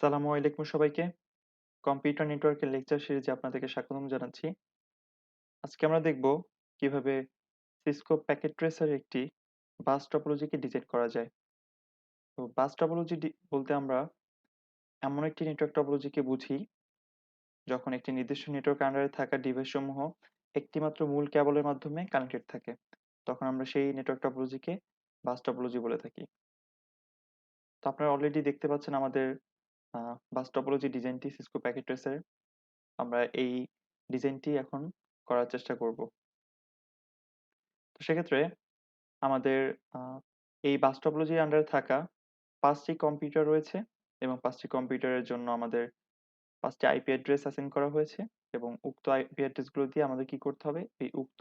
আসসালামু আলাইকুম সবাইকে। কম্পিউটার নেটওয়ার্কের লেকচার সিরিজে আপনাদেরকে স্বাগতম জানাচ্ছি। আজকে আমরা দেখব কিভাবে সিসকো প্যাকেট ট্রেসার একটি বাস টপোলজিকে ডিজাইন করা যায়। তো বাস টপোলজি বলতে আমরা এমন একটি নেটওয়ার্ক টপোলজিকে বুঝি যখন একটি নির্দিষ্ট নেটওয়ার্ক আন্ডারে থাকা ডিভাইস সমূহ একটিমাত্র মূল কেবলের মাধ্যমে কানেক্টেড থাকে। তখন আমরা সেই নেটওয়ার্ক টপোলজিকে বাস টপোলজি বলে থাকি। তো আপনারা অলরেডি দেখতে পাচ্ছেন আমাদের বাস টপোলজি ডিজাইনটি সিসকো প্যাকেট ট্রেসার। আমরা এই ডিজাইনটি এখন করার চেষ্টা করব। তো সেক্ষেত্রে আমাদের আ এই বাস টপোলজির আন্ডারে থাকা ৫ টি কম্পিউটার রয়েছে এবং ৫ টি কম্পিউটারের জন্য আমাদের ৫ টি আইপি অ্যাড্রেস অ্যাসাইন করা হয়েছে এবং উক্ত আইপি অ্যাড্রেস গুলো দিয়ে আমাদের কি করতে হবে? এই উক্ত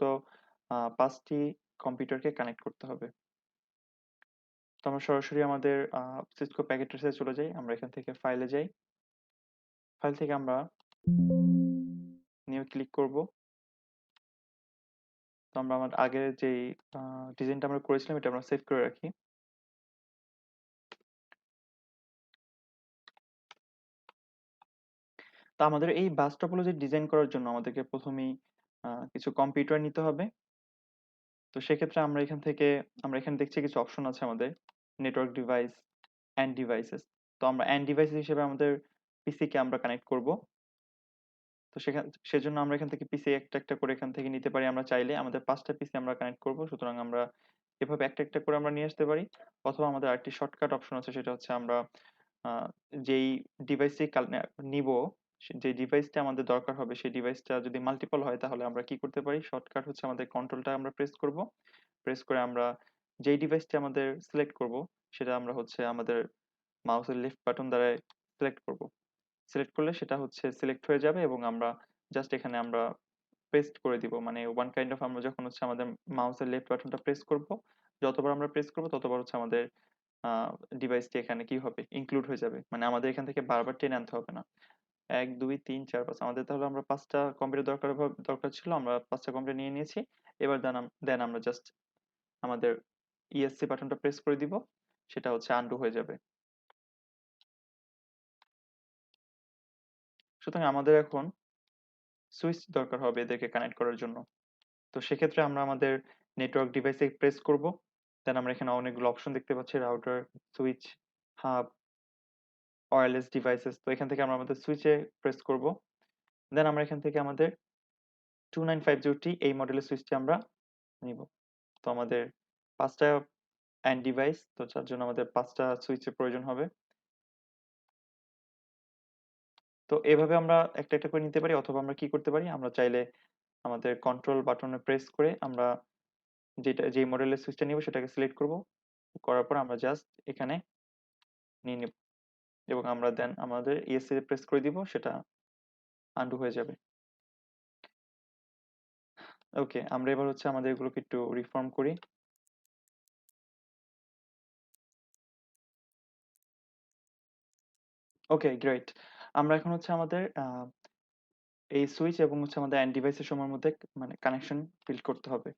৫ টি কম্পিউটারকে কানেক্ট করতে হবে। তো আমরা সরাসরি আমাদের Cisco প্যাকেট ট্রেসে চলে যাই। আমরা এখান থেকে ফাইলে যাই। ফাইল থেকে আমরা নিউ ক্লিক করব। তো আমরা আমার আগের যেই আ ডিজাইনটা আমরা করেছিলাম এটা আমরা সেভ করে রাখি। তো আমাদের এই বাস টপোলজি ডিজাইন করার জন্য আমাদেরকে ১ম এই কিছু কম্পিউটার নিতে হবে। তো সেক্ষেত্রে আমরা এখানে দেখছি কিছু অপশন আছে আমাদের। Network device, end devices. তো আমরা এন্ড ডিভাইসেস হিসেবে আমাদের পিসি কে আমরা কানেক্ট করব। তো সেজন্য আমরা এখান থেকে পিসি একটা করে এখান থেকে নিতে পারি আমরা চাইলে। আমাদের ৫ টা পিসি আমরা কানেক্ট করব। সুতরাং আমরা এভাবে একটা করে আমরা নিয়ে আসতে পারি। অথবা আমাদের আরেকটি শর্টকাট অপশন আছে সেটা হচ্ছে আমরা আ যেই ডিভাইসটি নিবো, যে ডিভাইসটা আমাদের দরকার হবে সেই ডিভাইসটা যদি মাল্টিপল হয় তাহলে আমরা কি করতে পারি? শর্টকাট হচ্ছে আমাদের কন্ট্রোলটা আমরা প্রেস করব। প্রেস করে আমরা যেই ডিভাইসটি আমাদের সিলেক্ট করব সেটা আমরা হচ্ছে আমাদের মাউসের লেফট বাটন দ্বারা সিলেক্ট করব। সিলেক্ট করলে সেটা হচ্ছে সিলেক্ট হয়ে যাবে এবং আমরা জাস্ট এখানে আমরা পেস্ট করে দিব। মানে ওয়ান কাইন্ড অফ আমরা যখন হচ্ছে আমাদের মাউসের লেফট বাটনটা প্রেস করব, যতবার আমরা প্রেস করব ততবার হচ্ছে আমাদের আ ডিভাইসটি এখানে কি হবে? ইনক্লুড হয়ে যাবে। মানে আমাদের এখান থেকে বারবার টেনে আনতে হবে না। ১, ২, ৩, ৪, ৫ আমাদের তাহলে আমরা ৫ টা কম্পিউটার দরকার ছিল। আমরা ৫ টা কম্পিউটার নিয়ে নিয়েছি। এবার দেন আমরা জাস্ট আমাদের ESC বাটনটা প্রেস করে দিব। সেটা হচ্ছে আনডু হয়ে যাবে। সুতরাং আমাদের এখন সুইচ দরকার হবে এদেরকে কানেক্ট করার জন্য। তো সেক্ষেত্রে আমরা আমাদের নেটওয়ার্ক ডিভাইসে প্রেস করব। দেন আমরা এখানে অনেকগুলো অপশন দেখতে পাচ্ছি router, switch, hub, wireless devices. তো এখান থেকে আমরা আমাদের সুইচে প্রেস করব। দেন আমরা এখান থেকে আমাদের 2950T এই মডেলের সুইচটি আমরা নিব। তো আমাদের ৫ টা অ্যান্ড ডিভাইস, তো যার জন্য আমাদের ৫ টা সুইচের প্রয়োজন হবে। তো এভাবে আমরা একটা করে নিতে পারি অথবা আমরা কি করতে পারি? আমরা চাইলে আমাদের কন্ট্রোল বাটনে প্রেস করে আমরা যেই মডেলের সুইচটা নিব সেটাকে সিলেক্ট করব। করার পর আমরা জাস্ট এখানে নিয়ে নিব এবং আমরা দেন আমাদের ESC তে প্রেস করে দিব সেটা আনডু হয়ে যাবে। ওকে, আমরা এবার হচ্ছে আমাদের এগুলোকে একটু রিফর্ম করি। ওকে, গ্রেট। আমরা এখন হচ্ছে আমাদের এই সুইচ এবং হচ্ছে আমাদের এন্ড ডিভাইসের সময়ের মধ্যে মানে কানেকশন বিল্ড করতে হবে।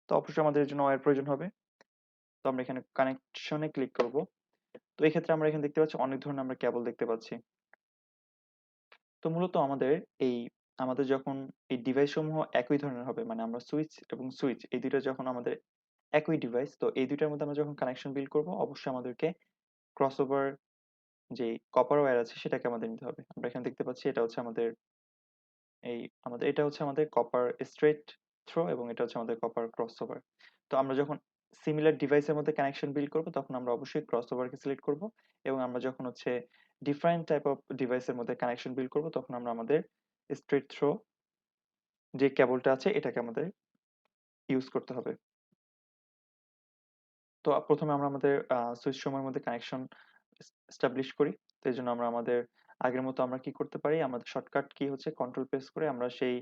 তো অবশ্যই আমাদের এর জন্য ওয়্যার প্রয়োজন হবে। তো আমরা এখানে কানেকশন এ ক্লিক করব। তো এই ক্ষেত্রে আমরা এখানে দেখতে পাচ্ছি অনেক ধরনের আমরা কেবল দেখতে পাচ্ছি। তো মূলত এই আমাদের যখন এই ডিভাইস সমূহ একই ধরনের হবে মানে আমরা সুইচ এবং সুইচ এই ২ টা যখন আমাদের একই ডিভাইস, তো এই ২ টার মধ্যে আমরা যখন কানেকশন বিল্ড করব অবশ্যই আমাদেরকে ক্রসওভার যে কপার ওয়্যার আছে সেটাকে আমাদের নিতে হবে। আমরা এখানে দেখতে পাচ্ছি এই এটা হচ্ছে আমাদের কপার স্ট্রেইট থ্রো এবং এটা হচ্ছে আমাদের কপার ক্রসওভার। তো আমরা যখন সিমিলার ডিভাইসের মধ্যে কানেকশন বিল্ড করব তখন আমরা অবশ্যই ক্রসওভারকে সিলেক্ট করব এবং আমরা যখন হচ্ছে ডিফারেন্ট টাইপ অফ ডিভাইসের মধ্যে কানেকশন বিল্ড করব তখন আমরা আমাদের স্ট্রেইট থ্রো যে কেবলটা আছে এটাকে আমাদের ইউজ করতে হবে। তো ১ম এ আমরা আমাদের সুইচ সমূহের মধ্যে কানেকশন এস্টাবলিশ করি। তো এজন্য আমরা আমাদের আগের মতো আমরা কি করতে পারি? আমাদের শর্টকাট কি হচ্ছে কন্ট্রোল প্রেস করে আমরা সেই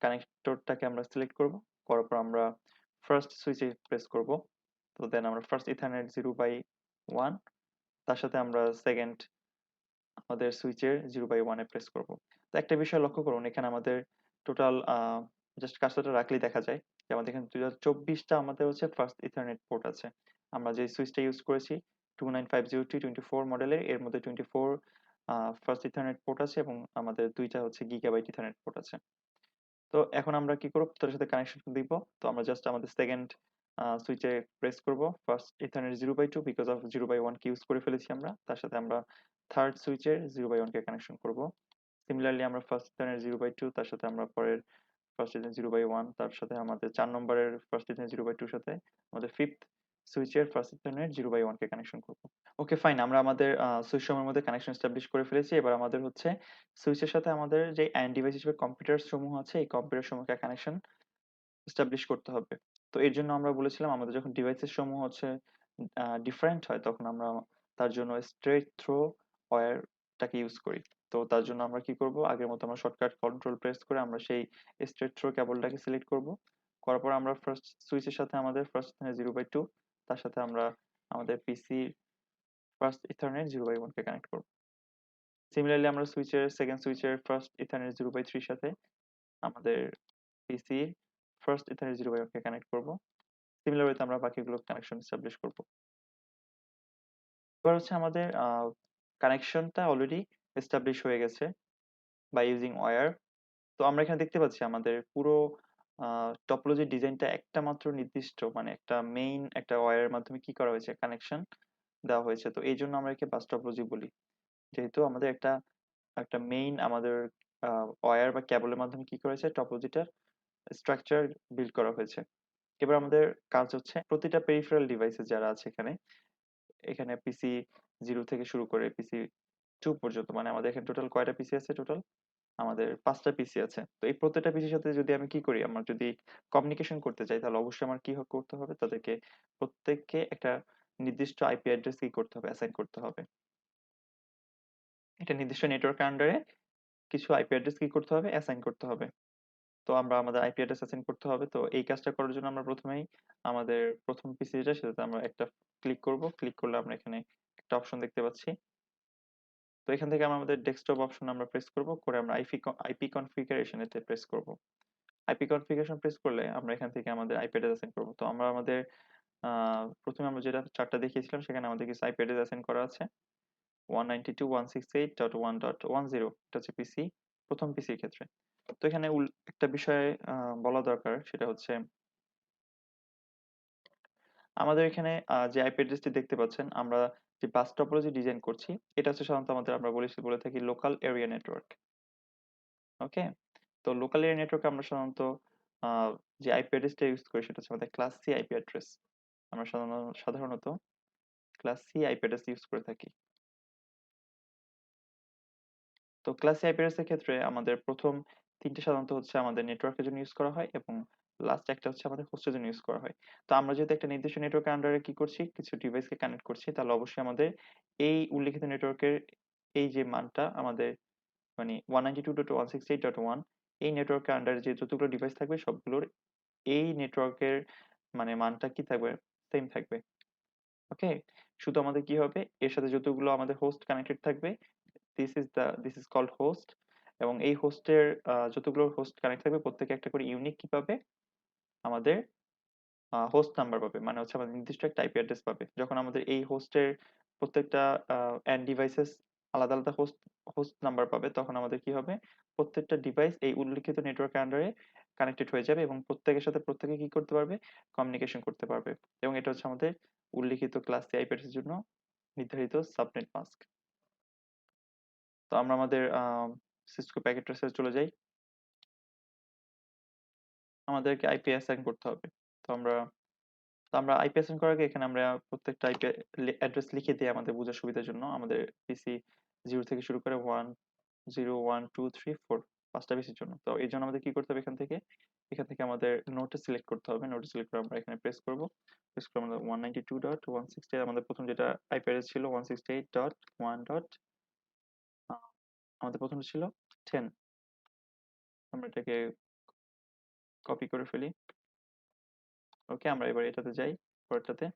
কানেক্টরটাকে আমরা সিলেক্ট করব। করার পর আমরা ফার্স্ট সুইচে প্রেস করব। তো দেন আমরা ফার্স্ট ইথারনেট 0/1 তার সাথে আমরা সেকেন্ড আমাদের সুইচের 0/1 এ প্রেস করব। তো একটা বিষয় লক্ষ্য করুন এখানে আমাদের টোটাল জাস্ট কার্সরটা রাখলেই দেখা যায় যে আমাদের এখানে টোটাল ২৪ টা আমাদের হচ্ছে ফার্স্ট ইথারনেট পোর্ট আছে। আমরা যে সুইচটা ইউজ করেছি 2950324 মডেলের, এর মধ্যে 24 ফার্স্ট ইথারনেট পোর্ট আছে এবং আমাদের দুইটা হচ্ছে গিগাবাইট ইথারনেট পোর্ট আছে। তো এখন আমরা কি করব, তার সাথে কানেকশন দিব। তো আমরা জাস্ট আমাদের সেকেন্ড সুইচে প্রেস করব first ethernet 0/2, because of 0/1 K use করে ফেলেছি আমরা। তার সাথে আমরা থার্ড সুইচের 0/1 কে কানেকশন করব। সিমিলারলি আমরা ফার্স্ট ইথারনেট 0/2, তার সাথে আমরা পরের ফার্স্ট ইথারনেট 0/1, তার সাথে আমাদের 4 নম্বরের ফার্স্ট ইথারনেট 0/2 এর সাথে আমাদের ফিফথ সুইচের ফার্স্ট ইথারনেট 0/1 কে কানেকশন করব। ওকে ফাইন, আমরা আমাদের সুইচ সমূহের মধ্যে কানেকশন এস্টাবলিশ করে ফেলেছি। এবার আমাদের হচ্ছে সুইচের সাথে আমাদের যে এন্ড ডিভাইস হিসেবে কম্পিউটার সমূহ আছে, এই কম্পিউটার সমূহকে কানেকশন এস্টাবলিশ করতে হবে। তো এর জন্য আমরা বলেছিলাম আমাদের যখন ডিভাইসেস সমূহ হচ্ছে ডিফারেন্ট হয়, তখন আমরা তার জন্য স্ট্রেট থ্রো ওয়্যারটাকে ইউজ করি। তো তার জন্য আমরা কি করব, আগের মতো আমরা শর্টকাট কন্ট্রোল প্রেস করে আমরা সেই স্ট্রেট থ্রো কেবলটাকে সিলেক্ট করব। করার পর আমরা ফার্স্ট সুইচের সাথে আমাদের ফার্স্ট 0/2, তার সাথে আমরা আমাদের পিসি ফার্স্ট ইথারনেট 0/1 কে কানেক্ট করব। সিমিলারলি আমরা সেকেন্ড সুইচের ফার্স্ট ইথারনেট 0/3 এর সাথে আমাদের পিসি ফার্স্ট ইথারনেট 0/1 কে কানেক্ট করব। সিমিলার ওয়েতে আমরা বাকিগুলো কানেকশন এস্টাবলিশ করব। এবার হচ্ছে আমাদের কানেকশনটা অলরেডি এস্টাবলিশ হয়ে গেছে বাই ইউজিং ওয়্যার। তো আমরা এখানে দেখতে পাচ্ছি আমাদের পুরো টপোলজি ডিজাইনটা একটা মাত্র নির্দিষ্ট, মানে একটা মেইন একটা ওয়্যারের মাধ্যমে কি করা হয়েছে, কানেকশন দেওয়া হয়েছে। তো এই জন্য আমরা একে বাস টপোলজি বলি, যেহেতু আমাদের একটা একটা মেইন আমাদের ওয়্যার বা কেবলের মাধ্যমে কি করেছে, টপোলজিটার স্ট্রাকচার বিল্ড করা হয়েছে। এবার আমাদের কাজ হচ্ছে প্রতিটা পেরিফেরাল ডিভাইসে যারা আছে এখানে, এখানে পিসি 0 থেকে শুরু করে পিসি 2 পর্যন্ত, মানে আমাদের এখানে টোটাল কয়টা পিসি আছে, টোটাল আমাদের 5টা পিসি আছে। তো এই প্রত্যেকটা পিসির সাথে যদি আমি কি করি, আমার যদি কমিউনিকেশন করতে চাই, তাহলে অবশ্যই আমার কি করতে হবে, তাদেরকে প্রত্যেককে একটা নির্দিষ্ট আইপি অ্যাড্রেস কি করতে হবে, অ্যাসাইন করতে হবে। এটা নির্দিষ্ট নেটওয়ার্কের আন্ডারে কিছু আইপি অ্যাড্রেস কি করতে হবে, অ্যাসাইন করতে হবে। তো আমরা আমাদের আইপি অ্যাড্রেস অ্যাসাইন করতে হবে। তো এই কাজটা করার জন্য আমরা প্রথমেই আমাদের প্রথম পিসি যেটা, সেটাতে আমরা একটা ক্লিক করব। ক্লিক করলে আমরা এখানে একটা অপশন দেখতে পাচ্ছি। তো এখান থেকে আমরা আমাদের ডেস্কটপ অপশন আমরা প্রেস করব, করে আমরা আইপি কনফিগারেশন এতে প্রেস করব। আইপি কনফিগারেশন প্রেস করলে আমরা এখান থেকে আমাদের আইপি অ্যাড্রেস অ্যাসাইন করব। তো আমরা আমাদের প্রথমে আমরা যেটা চার্টটা দেখিয়েছিলাম, সেখানে আমাদের কিছু আইপি অ্যাড্রেস অ্যাসাইন করা আছে। 192.168.1.10, এটা হচ্ছে পিসি, প্রথম পিসির ক্ষেত্রে। তো এখানে একটা বিষয় বলা দরকার, সেটা হচ্ছে আমাদের এখানে যে আইপি অ্যাড্রেসটি দেখতে পাচ্ছেন, আমরা যে বাস টপোলজি ডিজাইন করছি, এটা হচ্ছে সাধারণত আমাদের আমরা বলে থাকি লোকাল এরিয়া নেটওয়ার্ক। ওকে, তো লোকাল এরিয়া নেটওয়ার্কে আমরা সাধারণত আহ, যে আইপি অ্যাড্রেসটা ইউজ করি, সেটা হচ্ছে আমাদের ক্লাস সি আইপি অ্যাড্রেস। আমরা সাধারণত class C IP address use করে থাকি। তো ক্লাস সি আইপি অ্যাড্রেসের ক্ষেত্রে আমাদের প্রথম তিনটে সাধারণত হচ্ছে আমাদের নেটওয়ার্কের জন্য ইউজ করা হয়, এবং লাস্ট একটা হচ্ছে আমাদের হোস্টের জন্য ইউজ করা হয়। তো আমরা যেহেতু একটা নির্দিষ্ট নেটওয়ার্কের আন্ডারে কি করছি, কিছু ডিভাইসকে কানেক্ট করছি, তাহলে অবশ্যই আমাদের এই উল্লেখিত নেটওয়ার্কের এই যে মানটা আমাদের, মানে 192.168.1, এই নেটওয়ার্কের আন্ডারে যে যতগুলো ডিভাইস থাকবে সবগুলোর এই নেটওয়ার্কের মানে মানটা কি থাকবে, সেম থাকবে। ওকে, শুধু আমাদের কি হবে, এর সাথে যতগুলো আমাদের হোস্ট কানেক্টেড থাকবে, দিস ইজ কল্ড হোস্ট। এবং এই হোস্টের যতগুলো হোস্ট কানেক্ট থাকবে, প্রত্যেকে একটা করে ইউনিক কি পাবে, আমাদের হোস্ট নাম্বার পাবে, মানে হচ্ছে আমাদের নির্দিষ্ট একটা আইপি অ্যাড্রেস পাবে। যখন আমাদের এই হোস্টের প্রত্যেকটা এন্ড ডিভাইসেস আলাদা আলাদা হোস্ট হোস্ট নাম্বার পাবে, তখন আমাদের কি হবে, প্রত্যেকটা ডিভাইস এই উল্লিখিত নেটওয়ার্কের আন্ডারে কানেক্টেড হয়ে যাবে এবং প্রত্যেকের সাথে প্রত্যেকে কি করতে পারবে, কমিউনিকেশন করতে পারবে। এবং এটা হচ্ছে আমাদের উল্লিখিত ক্লাস সি আইপি অ্যাড্রেসের জন্য নির্ধারিত সাবনেট মাস্ক। তো আমরা আমাদের সিসকো প্যাকেট ট্রেসারে চলে যাই। আমাদেরকে আইপি অ্যাসাইন করতে হবে। তো আমরা আইপি অ্যাসাইন করার আগে এখানে আমরা প্রত্যেকটা আইপি অ্যাড্রেস লিখে দিই আমাদের বোঝার সুবিধার জন্য। আমাদের পিসি 0 থেকে শুরু করে 1 0 1 2 3 4 5টা পিসির জন্য। তো এই জন্য আমাদের কি করতে হবে, এখান থেকে আমাদের নোটে সিলেক্ট করতে হবে। নোটে সিলেক্ট করে আমরা এখানে প্রেস করব। প্রেস করে আমাদের 192.168, আমাদের প্রথম যেটা আইপি অ্যাড্রেস ছিল 168.1. আমাদের প্রথমটা ছিল 10। আমরা এটাকে কপি করে ফেলি। ওকে, আমরা এবার এটাতে যাই, পরেরটাতে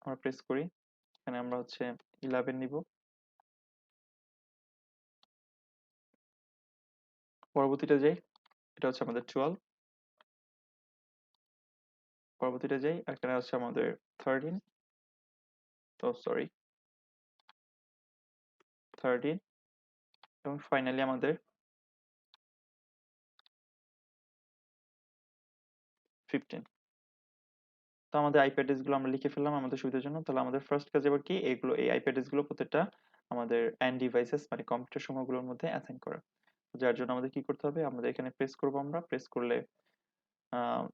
আমরা প্রেস করি। এখানে আমরা হচ্ছে 11 নিব। পরবর্তীটা যাই, এটা হচ্ছে আমাদের 12। পরবর্তীটা যাই, এখানে হচ্ছে আমাদের 13, ও সরি 13, এবং ফাইনালি আমাদের 15। তো আমাদের আইপি অ্যাড্রেস গুলো আমরা লিখে ফেললাম আমাদের সুবিধার জন্য। তাহলে আমাদের ফার্স্ট কাজ এবার কি, এগুলো এই আইপি অ্যাড্রেস গুলো প্রত্যেকটা আমাদের এন্ড ডিভাইসেস মানে কম্পিউটার সমূহগুলোর মধ্যে অ্যাসাইন করা। যার জন্য আমাদের কি করতে হবে, আমাদের এখানে প্রেস করব, আমরা প্রেস করলে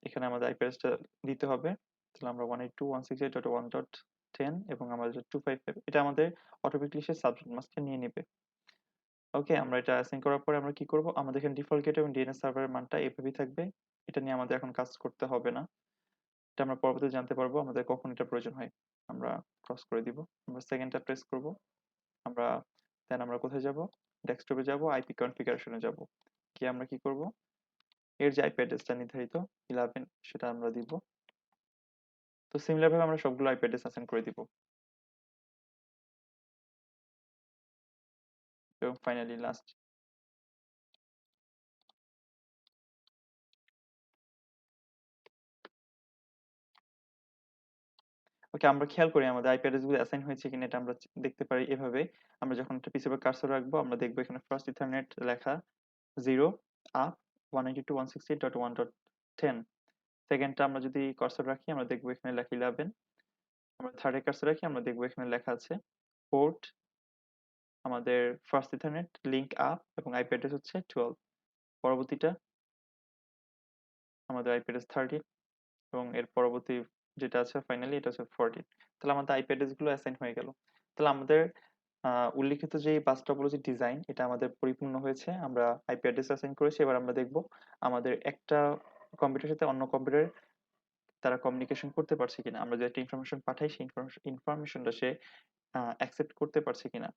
এখানে আমাদের আইপি অ্যাড্রেসটা দিতে হবে। তাহলে আমরা 192.168.1.10 এবং আমাদের 255, এটা আমাদের অটোমেটিকলি সে সাবনেট মাস্ককে নিয়ে নেবে। ওকে, আমরা এটা অ্যাসাইন করার পরে আমরা কি করব, আমাদের এখানে ডিফল্ট গেট এবং ডিএনএস সার্ভারের মানটা এভাবেই থাকবে। এটা নিয়ে আমাদের এখন কাজ করতে হবে না, এটা আমরা পরবর্তীতে জানতে পারবো আমাদের কখন এটা প্রয়োজন হয়। আমরা ক্রস করে দিব, আমরা সেকেন্ডটা প্রেস করব, আমরা দেন আমরা কোথায় যাব, ডেস্কটপে যাব, আইপি কনফিগারেশনে যাব, গিয়ে আমরা কি করব, এর যে আইপি অ্যাড্রেসটা নির্ধারিত 11 সেটা আমরা দিব। তো সিমিলার ভাবে আমরা সবগুলো আইপি অ্যাড্রেস অ্যাসাইন করে দিব এবং ফাইনালি লাস্ট। ওকে, আমরা খেয়াল করি আমাদের আইপি অ্যাড্রেস গুলো অ্যাসাইন হয়েছে কিনা, এটা আমরা দেখতে পারি এভাবে। আমরা যখন একটা পিসির উপর কার্সর রাখবো আমরা দেখবো এখানে ফার্স্ট ইথারনেট লেখা 0 আপ 192.168.1.10। সেকেন্ডটা আমরা যদি কার্সর রাখি আমরা দেখবো এখানে লেখা 11। আমরা থার্ডে কার্সর রাখি আমরা দেখবো এখানে লেখা আছে পোর্ট আমাদের ফার্স্ট ইথারনেট লিংক আপ এবং আইপি অ্যাড্রেস হচ্ছে 12। পরবর্তীটা আমাদের আইপি অ্যাড্রেস 13 এবং এর পরবর্তী যেটা আছে ফাইনালি এটা হচ্ছে 14। তাহলে আমাদের আইপি অ্যাড্রেস গুলো অ্যাসাইন হয়ে গেল। তাহলে আমাদের উল্লিখিত যে বাস টপোলজি ডিজাইন এটা আমাদের পরিপূর্ণ হয়েছে, আমরা আইপি অ্যাড্রেস অ্যাসাইন করেছি। এবার আমরা দেখব আমাদের একটা কম্পিউটারের সাথে অন্য কম্পিউটার তারা কমিউনিকেশন করতে পারছে কিনা, আমরা যে একটা ইনফরমেশন পাঠাই সেই ইনফরমেশনটা সে অ্যাকসেপ্ট করতে পারছে কিনা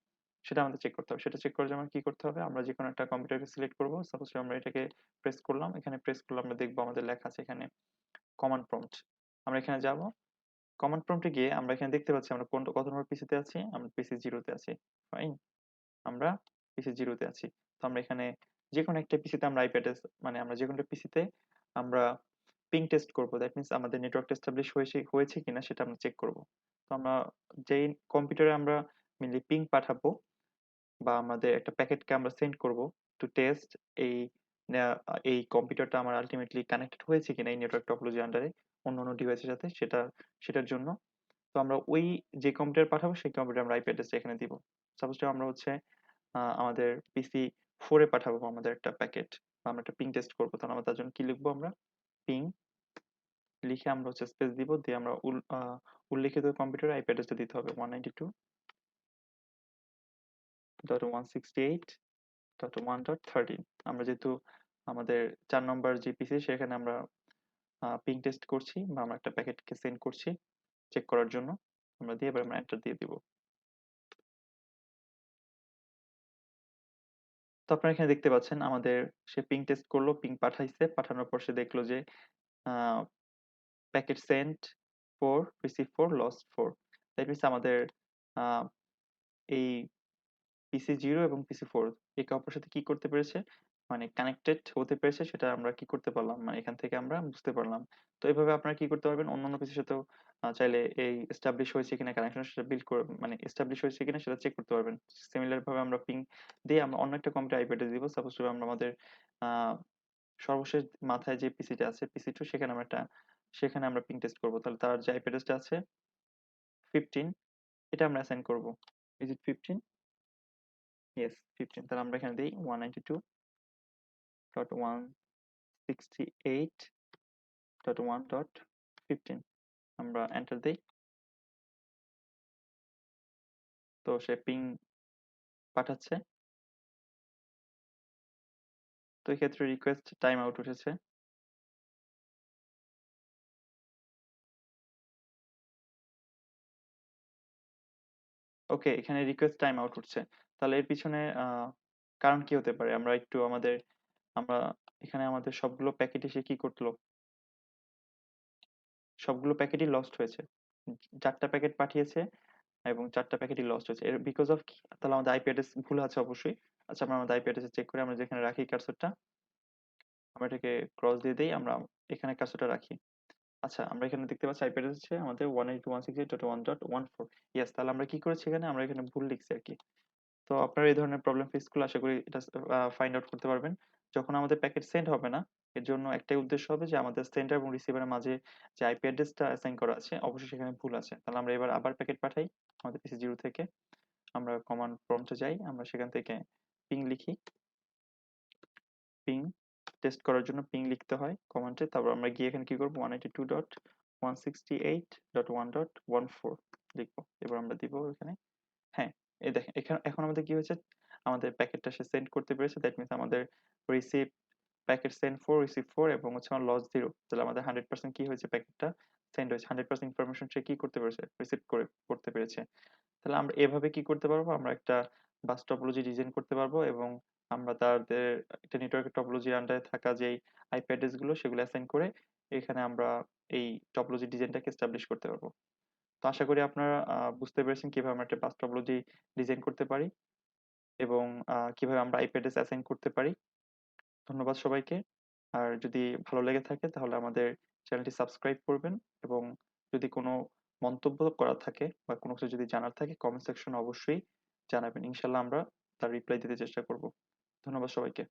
সেটা আমাদের চেক করতে হবে। সেটা চেক করার জন্য কি করতে হবে, আমরা যে কোনো একটা কম্পিউটারকে সিলেক্ট করব, সাপোজ আমরা এটাকে প্রেস করলাম, এখানে প্রেস করলে আমরা দেখবো আমাদের লেখা আছে এখানে কমান্ড প্রম্পট। আমরা এখানে যাব, কমান্ড প্রম্পটে গিয়ে আমরা এখানে দেখতে পাচ্ছি আমরা কোন কত নম্বর পিসিতে আছি, আমরা পিসি জিরোতে আছি। ফাইন, আমরা পিসি জিরোতে আছি। তো আমরা এখানে যে কোনো একটা পিসিতে আমরা আইপি অ্যাড্রেস মানে আমরা যে কোনো একটা পিসিতে আমরা পিং টেস্ট করব, দ্যাট মিন্স আমাদের নেটওয়ার্ক এস্টাবলিশ হয়েছে কিনা সেটা আমরা চেক করব। তো আমরা যেই কম্পিউটারে আমরা মেনলি পিং পাঠাবো বা আমাদের একটা প্যাকেটকে আমরা সেন্ড করব টু টেস্ট এই এই কম্পিউটারটা আমার আলটিমেটলি কানেক্টেড হয়েছে কিনা এই নেটওয়ার্ক টপোলজি আন্ডারে অন্য অন্য ডিভাইসের সাথে, সেটার জন্য। তো আমরা ওই যে কম্পিউটার পাঠাবো সেই কম্পিউটার আমরা আইপি অ্যাড্রেসটা এখানে দিব। সাপোজ আমরা হচ্ছে আমাদের পিসি 4 এ পাঠাবো আমাদের একটা প্যাকেট বা আমরা একটা পিং টেস্ট করবো, তাহলে আমরা তার জন্য কি লিখবো, আমরা পিং লিখে আমরা হচ্ছে স্পেস দিব, দিয়ে আমরা উল্লিখিত কম্পিউটার আইপি অ্যাড্রেসটা দিতে হবে 192.168.1.13। আমরা যেহেতু আমাদের 4 নম্বর যে পিসি সেখানে আমরা পিং টেস্ট করছি বা আমরা একটা প্যাকেটকে সেন্ড করছি চেক করার জন্য, আমরা দিয়ে এবার আমরা এন্টার দিয়ে দিব। তো আপনারা এখানে দেখতে পাচ্ছেন আমাদের সে পিং টেস্ট করলো, পিং পাঠাইছে, পাঠানোর পর সে দেখলো যে packet sent 4 receive 4 lost 4। That means আমাদের আহ, এই পিসি জিরো এবং পিসি ফোর একে অপরের সাথে কি করতে পেরেছে, মানে কানেক্টেড হতে পেরেছে, সেটা আমরা কি করতে পারলাম, মানে এখান থেকে আমরা বুঝতে পারলাম। তো এইভাবে আপনারা কি করতে পারবেন, অন্যান্য পিসির সাথেও চাইলে এই এস্টাবলিশ হয়েছে কিনা কানেকশন সেটা বিল্ড করে মানে এস্টাবলিশ হয়েছে কিনা সেটা চেক করতে পারবেন। সিমিলার ভাবে আমরা পিং দিয়ে আমরা অন্য একটা কম্পিউটার আইপি অ্যাড্রেস দিব, সাপোজ আমরা আমাদের আহ, সর্বশেষ মাথায় যে পিসিটা আছে পিসি টু, সেখানে আমরা পিং টেস্ট করবো, তাহলে তার যে আইপি অ্যাড্রেসটা আছে 15 এটা আমরা অ্যাসাইন করবো। Is it 15? ইয়েস 15। তাহলে আমরা এখানে দিই 192.168.1.15, আমরা এন্টার দিই। তো সে পিং পাঠাচ্ছে। তো এই ক্ষেত্রে রিকোয়েস্ট টাইম আউট উঠেছে। ওকে, এখানে রিকোয়েস্ট টাইম আউট উঠছে। তাহলে এর পিছনে কারণ কি হতে পারে, আমরা একটু আমরা এখানে আমাদের সবগুলো প্যাকেট এসে কি করলো, সবগুলো প্যাকেটই লস্ট হয়েছে। 4টা প্যাকেট পাঠিয়েছে এবং 4টা প্যাকেটই লস্ট হয়েছে, এর বিকজ অফ কি, তাহলে আমাদের আইপি অ্যাড্রেস ভুল আছে অবশ্যই। আচ্ছা, আমরা আমাদের আইপি অ্যাড্রেস চেক করি, আমরা যেখানে রাখি কার্সরটা আমরা এটাকে ক্রস দিয়ে দেই, আমরা এখানে কার্সরটা রাখি। আচ্ছা, আমরা এখানে দেখতে পাচ্ছি আইপি অ্যাড্রেস হচ্ছে আমাদের 192.168.1.14। ইয়েস, তাহলে আমরা কি করেছি এখানে? আমরা এখানে ভুল লিখছি আরকি। তো আপনারা এই ধরনের প্রবলেম ফেস করলে আশা করি এটা ফাইন্ড আউট করতে পারবেন। যখন আমাদের প্যাকেট সেন্ড হবে না, এর জন্য একটাই উদ্দেশ্য হবে যে আমাদের সেন্ডার এবং রিসিভারের মাঝে যে আইপি অ্যাড্রেসটা অ্যাসাইন করা আছে অবশ্যই সেখানে ভুল আছে। তাহলে আমরা এবার আবার প্যাকেট পাঠাই আমাদের পিসি 0 থেকে। আমরা কমান্ড প্রম্পটে যাই। আমরা সেখান থেকে পিং লিখি। পিং টেস্ট করার জন্য পিং লিখতে হয় কমান্ডে। তারপর আমরা গিয়ে এখানে কি করব? 192.168.1.14 লিখবো। এবার আমরা দিব এখানে হ্যাঁ, এই দেখেন এখন আমাদের কি হয়েছে? আমাদের প্যাকেটটা সে সেন্ড করতে পেরেছে। দ্যাট মিনস আমাদের রিসিভ প্যাকেট সেন্ড 4, রিসিভ 4 এবং হচ্ছে আমার লস 0। তাহলে আমাদের 100% কি হয়েছে? প্যাকেটটা সেন্ড হয়েছে। 100% ইনফরমেশন সে কি করতে পেরেছে? রিসিভ করতে পেরেছে। তাহলে আমরা এভাবে কি করতে পারবো? আমরা একটা বাস টপোলজি ডিজাইন করতে পারবো এবং আমরা তাদের একটা নেটওয়ার্কের টপোলজির আন্ডারে থাকা যেই আইপি অ্যাড্রেস গুলো সেগুলো অ্যাসাইন করে এখানে আমরা এই টপোলজি ডিজাইনটাকে এস্টাবলিশ করতে পারবো। তো আশা করি আপনারা বুঝতে পেরেছেন কিভাবে আমরা একটা বাস টপোলজি ডিজাইন করতে পারি এবং কিভাবে আমরা আইপি অ্যাড্রেস অ্যাসাইন করতে পারি। ধন্যবাদ সবাইকে। আর যদি ভালো লেগে থাকে তাহলে আমাদের চ্যানেলটি সাবস্ক্রাইব করবেন এবং যদি কোনো মন্তব্য করার থাকে বা কোনো কিছু যদি জানার থাকে কমেন্ট সেকশনে অবশ্যই জানাবেন। ইনশাআল্লাহ আমরা তার রিপ্লাই দিতে চেষ্টা করব। ধন্যবাদ সবাইকে।